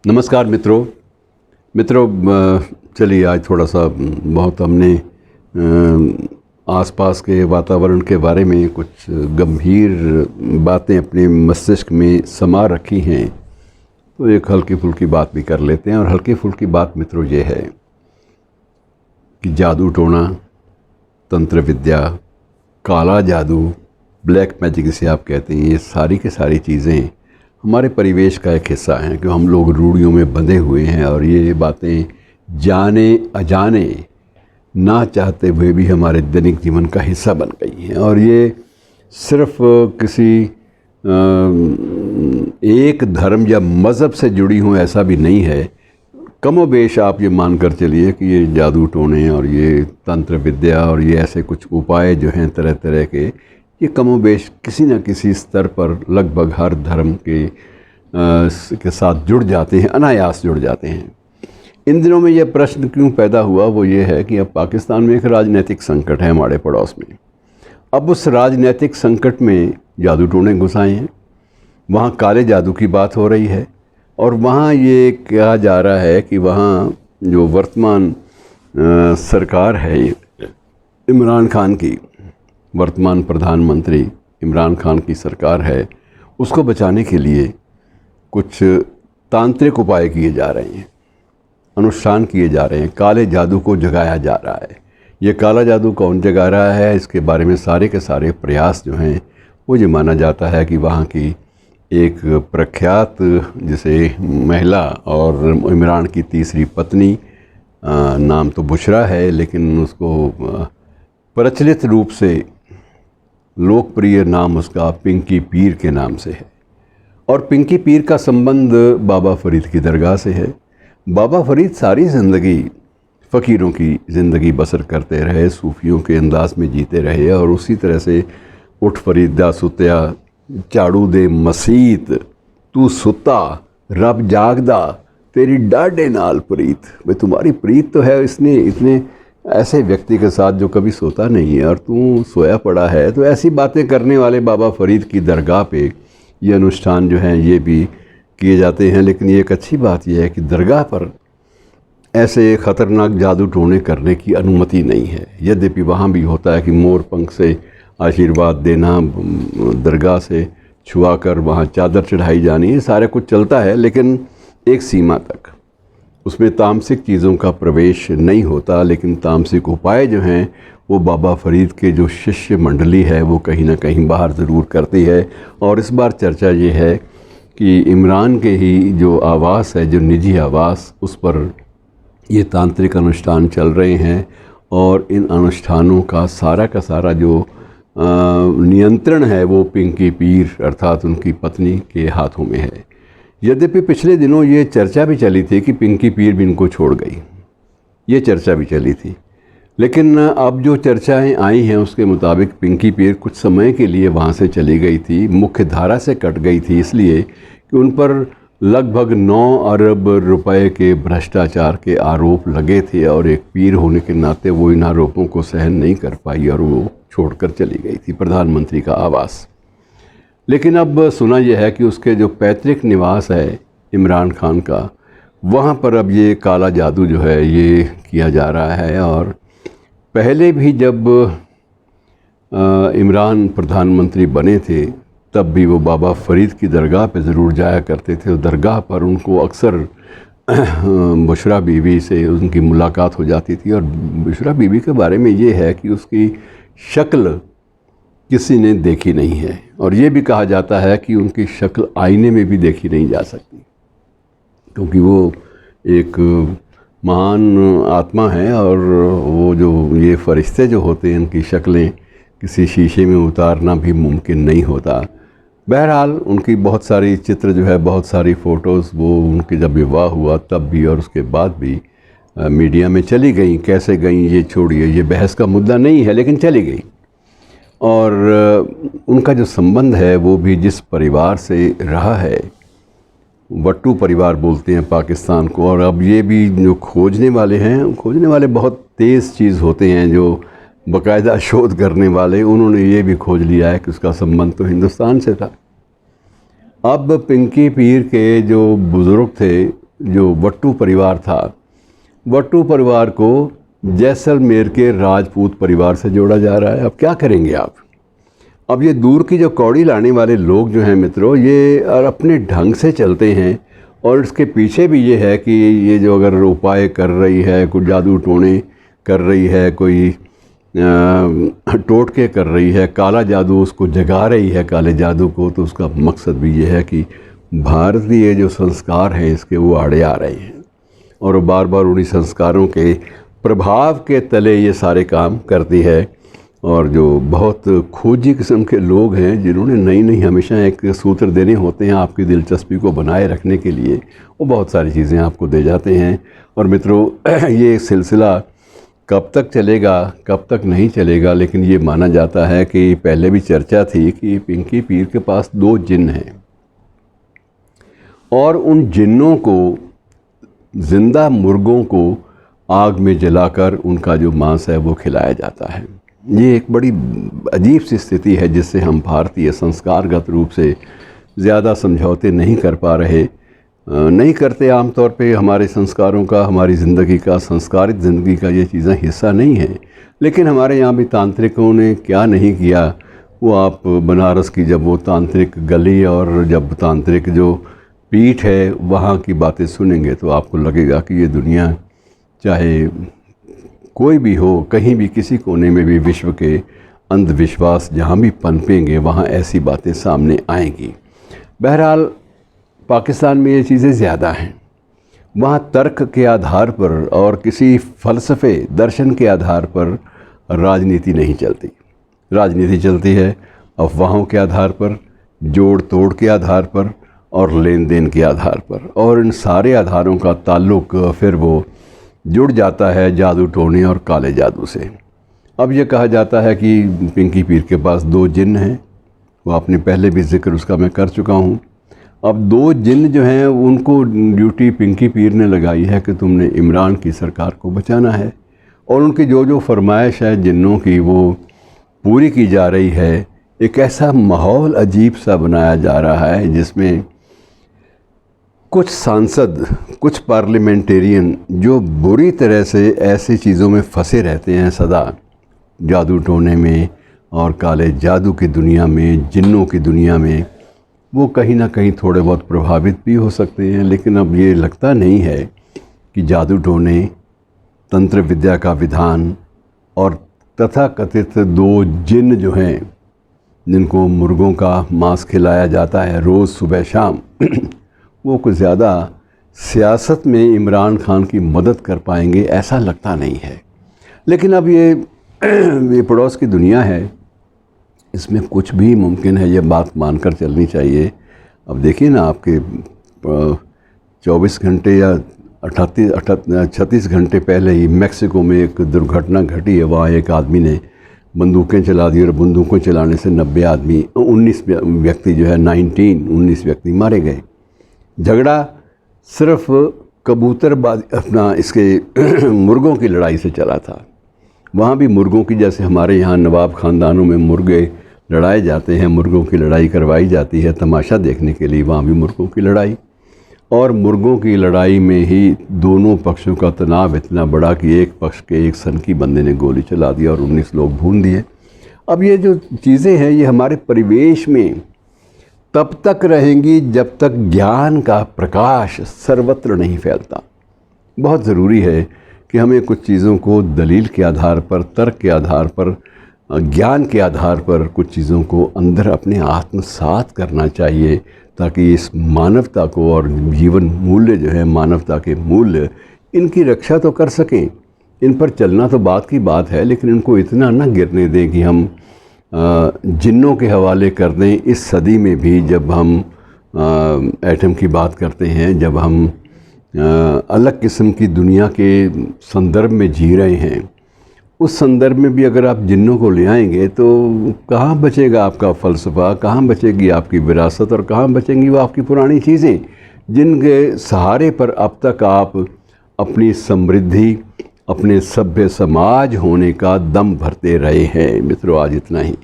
नमस्कार मित्रों, चलिए आज थोड़ा सा बहुत हमने आसपास के वातावरण के बारे में कुछ गंभीर बातें अपने मस्तिष्क में समा रखी हैं, तो एक हल्की फुल्की बात भी कर लेते हैं। और हल्की फुल्की बात मित्रों ये है कि जादू टोना, तंत्र विद्या, काला जादू, ब्लैक मैजिक जिसे आप कहते हैं, ये सारी की सारी चीज़ें हमारे परिवेश का एक हिस्सा हैं कि हम लोग रूढ़ियों में बंधे हुए हैं और ये बातें जाने अजाने ना चाहते हुए भी हमारे दैनिक जीवन का हिस्सा बन गई हैं। और ये सिर्फ किसी एक धर्म या मज़हब से जुड़ी हों ऐसा भी नहीं है। कमोबेश आप ये मान कर चलिए कि ये जादू टोने और ये तंत्र विद्या और ये ऐसे कुछ उपाय जो हैं तरह तरह के, ये कमोबेश किसी न किसी स्तर पर लगभग हर धर्म के साथ जुड़ जाते हैं, अनायास जुड़ जाते हैं। इन दिनों में यह प्रश्न क्यों पैदा हुआ, वो ये है कि अब पाकिस्तान में एक राजनीतिक संकट है हमारे पड़ोस में। अब उस राजनीतिक संकट में जादू टोने घुस आए हैं, वहाँ काले जादू की बात हो रही है और वहाँ ये कहा जा रहा है कि वहाँ जो वर्तमान सरकार है इमरान खान की, वर्तमान प्रधानमंत्री इमरान खान की सरकार है, उसको बचाने के लिए कुछ तांत्रिक उपाय किए जा रहे हैं, अनुष्ठान किए जा रहे हैं, काले जादू को जगाया जा रहा है। ये काला जादू कौन जगा रहा है, इसके बारे में सारे के सारे प्रयास जो हैं वो ये माना जाता है कि वहाँ की एक प्रख्यात जिसे महिला और इमरान की तीसरी पत्नी, नाम तो बुशरा है लेकिन उसको प्रचलित रूप से लोकप्रिय नाम उसका पिंकी पीर के नाम से है। और पिंकी पीर का संबंध बाबा फरीद की दरगाह से है। बाबा फरीद सारी ज़िंदगी फ़कीरों की ज़िंदगी बसर करते रहे, सूफियों के अंदाज में जीते रहे और उसी तरह से उठ फरीदा सुत्या, झाड़ू दे मसीत, तू सुता रब जागदा, तेरी डाढ़े नाल प्रीत। भाई तुम्हारी प्रीत तो है इसने इतने ऐसे व्यक्ति के साथ जो कभी सोता नहीं है और तू सोया पड़ा है। तो ऐसी बातें करने वाले बाबा फरीद की दरगाह पे ये अनुष्ठान जो हैं ये भी किए जाते हैं। लेकिन ये एक अच्छी बात यह है कि दरगाह पर ऐसे ख़तरनाक जादू टोने करने की अनुमति नहीं है। यद्यपि वहाँ भी होता है कि मोर पंख से आशीर्वाद देना, दरगाह से छुआ कर वहाँ चादर चढ़ाई जानी, ये सारा कुछ चलता है लेकिन एक सीमा तक। उसमें तामसिक चीज़ों का प्रवेश नहीं होता। लेकिन तामसिक उपाय जो हैं वो बाबा फरीद के जो शिष्य मंडली है वो कहीं ना कहीं बाहर ज़रूर करती है। और इस बार चर्चा ये है कि इमरान के ही जो आवास है, जो निजी आवास, उस पर ये तांत्रिक अनुष्ठान चल रहे हैं और इन अनुष्ठानों का सारा जो नियंत्रण है वो पिंकी पीर अर्थात उनकी पत्नी के हाथों में है। यद्यपि पिछले दिनों ये चर्चा भी चली थी कि पिंकी पीर भी इनको छोड़ गई, ये चर्चा भी चली थी। लेकिन अब जो चर्चाएं आई हैं उसके मुताबिक पिंकी पीर कुछ समय के लिए वहाँ से चली गई थी, मुख्य धारा से कट गई थी, इसलिए कि उन पर लगभग 9 अरब रुपए के भ्रष्टाचार के आरोप लगे थे और एक पीर होने के नाते वो इन आरोपों को सहन नहीं कर पाई और वो छोड़कर चली गई थी प्रधानमंत्री का आवास। लेकिन अब सुना यह है कि उसके जो पैतृक निवास है इमरान खान का, वहाँ पर अब ये काला जादू जो है ये किया जा रहा है। और पहले भी जब इमरान प्रधानमंत्री बने थे तब भी वो बाबा फरीद की दरगाह पे ज़रूर जाया करते थे। दरगाह पर उनको अक्सर बुशरा बीवी से उनकी मुलाकात हो जाती थी। और बुशरा बीवी के बारे में ये है कि उसकी शक्ल किसी ने देखी नहीं है और ये भी कहा जाता है कि उनकी शक्ल आईने में भी देखी नहीं जा सकती, क्योंकि वो एक महान आत्मा है और वो जो ये फरिश्ते जो होते हैं इनकी शक्लें किसी शीशे में उतारना भी मुमकिन नहीं होता। बहरहाल उनकी बहुत सारी चित्र जो है, बहुत सारी फ़ोटोज़ वो उनके जब विवाह हुआ तब भी और उसके बाद भी मीडिया में चली गई। कैसे गई ये छोड़िए, ये बहस का मुद्दा नहीं है, लेकिन चली गई। और उनका जो संबंध है वो भी जिस परिवार से रहा है, वट्टू परिवार बोलते हैं पाकिस्तान को। और अब ये भी जो खोजने वाले हैं, खोजने वाले बहुत तेज़ चीज़ होते हैं, जो बाकायदा शोध करने वाले, उन्होंने ये भी खोज लिया है कि उसका संबंध तो हिंदुस्तान से था। अब पिंकी पीर के जो बुज़ुर्ग थे जो वट्टू परिवार था, वट्टू परिवार को जैसलमेर के राजपूत परिवार से जोड़ा जा रहा है। अब क्या करेंगे आप? अब ये दूर की जो कौड़ी लाने वाले लोग जो हैं मित्रों, ये अपने ढंग से चलते हैं, और इसके पीछे भी ये है कि ये जो अगर उपाय कर रही है, कोई जादू टोने कर रही है, कोई टोटके कर रही है, काला जादू उसको जगा रही है, काले जादू को, तो उसका मकसद भी ये है कि भारतीय जो संस्कार हैं इसके वो आड़े आ रहे हैं, और बार बार उन्हीं संस्कारों के प्रभाव के तले ये सारे काम करती है। और जो बहुत खोजी किस्म के लोग हैं, जिन्होंने नई नई हमेशा एक सूत्र देने होते हैं आपकी दिलचस्पी को बनाए रखने के लिए, वो बहुत सारी चीज़ें आपको दे जाते हैं। और मित्रों, ये सिलसिला कब तक चलेगा, कब तक नहीं चलेगा, लेकिन ये माना जाता है कि पहले भी चर्चा थी कि पिंकी पीर के पास 2 जिन्न हैं, और उन जिन्नों को, जिंदा मुर्गों को आग में जलाकर उनका जो मांस है वो खिलाया जाता है। ये एक बड़ी अजीब सी स्थिति है जिससे हम भारतीय संस्कारगत रूप से ज़्यादा समझौते नहीं कर पा रहे, नहीं करते। आम तौर पे हमारे संस्कारों का, हमारी ज़िंदगी का, संस्कारित ज़िंदगी का ये चीज़ें हिस्सा नहीं है। लेकिन हमारे यहाँ भी तांत्रिकों ने क्या नहीं किया, वो आप बनारस की जब वो तांत्रिक गली और जब तांत्रिक जो पीठ है वहाँ की बातें सुनेंगे तो आपको लगेगा कि ये दुनिया, चाहे कोई भी हो, कहीं भी किसी कोने में भी विश्व के अंधविश्वास जहाँ भी पनपेंगे वहाँ ऐसी बातें सामने आएंगी। बहरहाल पाकिस्तान में ये चीज़ें ज़्यादा हैं। वहाँ तर्क के आधार पर और किसी फ़लसफ़े, दर्शन के आधार पर राजनीति नहीं चलती। राजनीति चलती है अफवाहों के आधार पर, जोड़ तोड़ के आधार पर और लेन देन के आधार पर, और इन सारे आधारों का ताल्लुक़ फिर वो जुड़ जाता है जादू टोने और काले जादू से। अब ये कहा जाता है कि पिंकी पीर के पास 2 जिन्न हैं, वो आपने पहले भी जिक्र उसका मैं कर चुका हूँ। अब 2 जिन्न जो हैं उनको ड्यूटी पिंकी पीर ने लगाई है कि तुमने इमरान की सरकार को बचाना है, और उनकी जो जो फरमाइश है जिन्नों की वो पूरी की जा रही है। एक ऐसा माहौल अजीब सा बनाया जा रहा है जिसमें कुछ सांसद, कुछ पार्लियामेंटेरियन जो बुरी तरह से ऐसी चीज़ों में फंसे रहते हैं सदा, जादू टोने में और काले जादू की दुनिया में, जिन्नों की दुनिया में, वो कहीं ना कहीं थोड़े बहुत प्रभावित भी हो सकते हैं। लेकिन अब ये लगता नहीं है कि जादू टोने, तंत्र विद्या का विधान और तथाकथित 2 जिन्न जो हैं जिनको मुर्गों का मांस खिलाया जाता है रोज़ सुबह शाम वो कुछ ज़्यादा सियासत में इमरान खान की मदद कर पाएंगे, ऐसा लगता नहीं है। लेकिन अब ये पड़ोस की दुनिया है, इसमें कुछ भी मुमकिन है, ये बात मानकर चलनी चाहिए। अब देखिए ना, आपके 24 घंटे या 36 घंटे पहले ही मेक्सिको में एक दुर्घटना घटी है। वहाँ एक आदमी ने बंदूकें चला दी और बंदूकों चलाने से 90 आदमी, 19 व्यक्ति जो है 19 व्यक्ति मारे गए। झगड़ा सिर्फ कबूतरबाजी, अपना इसके मुर्गों की लड़ाई से चला था। वहाँ भी मुर्गों की, जैसे हमारे यहाँ नवाब ख़ानदानों में मुर्गे लड़ाए जाते हैं, मुर्गों की लड़ाई करवाई जाती है तमाशा देखने के लिए, वहाँ भी मुर्गों की लड़ाई। और मुर्गों की लड़ाई में ही दोनों पक्षों का तनाव इतना बड़ा कि एक पक्ष के एक सनकी बंदे ने गोली चला दी और 19 लोग भून दिए। अब ये जो चीज़ें हैं ये हमारे परिवेश में तब तक रहेंगी जब तक ज्ञान का प्रकाश सर्वत्र नहीं फैलता। बहुत ज़रूरी है कि हमें कुछ चीज़ों को दलील के आधार पर, तर्क के आधार पर, ज्ञान के आधार पर कुछ चीज़ों को अंदर अपने आत्मसात करना चाहिए, ताकि इस मानवता को और जीवन मूल्य जो है, मानवता के मूल्य, इनकी रक्षा तो कर सकें। इन पर चलना तो बात की बात है, लेकिन इनको इतना ना गिरने दें कि हम जिन्नों के हवाले कर दें। इस सदी में भी जब हम एटम की बात करते हैं, जब हम अलग किस्म की दुनिया के संदर्भ में जी रहे हैं, उस संदर्भ में भी अगर आप जिन्नों को ले आएंगे तो कहाँ बचेगा आपका फ़लसफ़ा, कहाँ बचेगी आपकी विरासत और कहाँ बचेंगी वो आपकी पुरानी चीज़ें जिनके सहारे पर अब तक आप अपनी समृद्धि, अपने सभ्य समाज होने का दम भरते रहे हैं। मित्रों, आज इतना ही।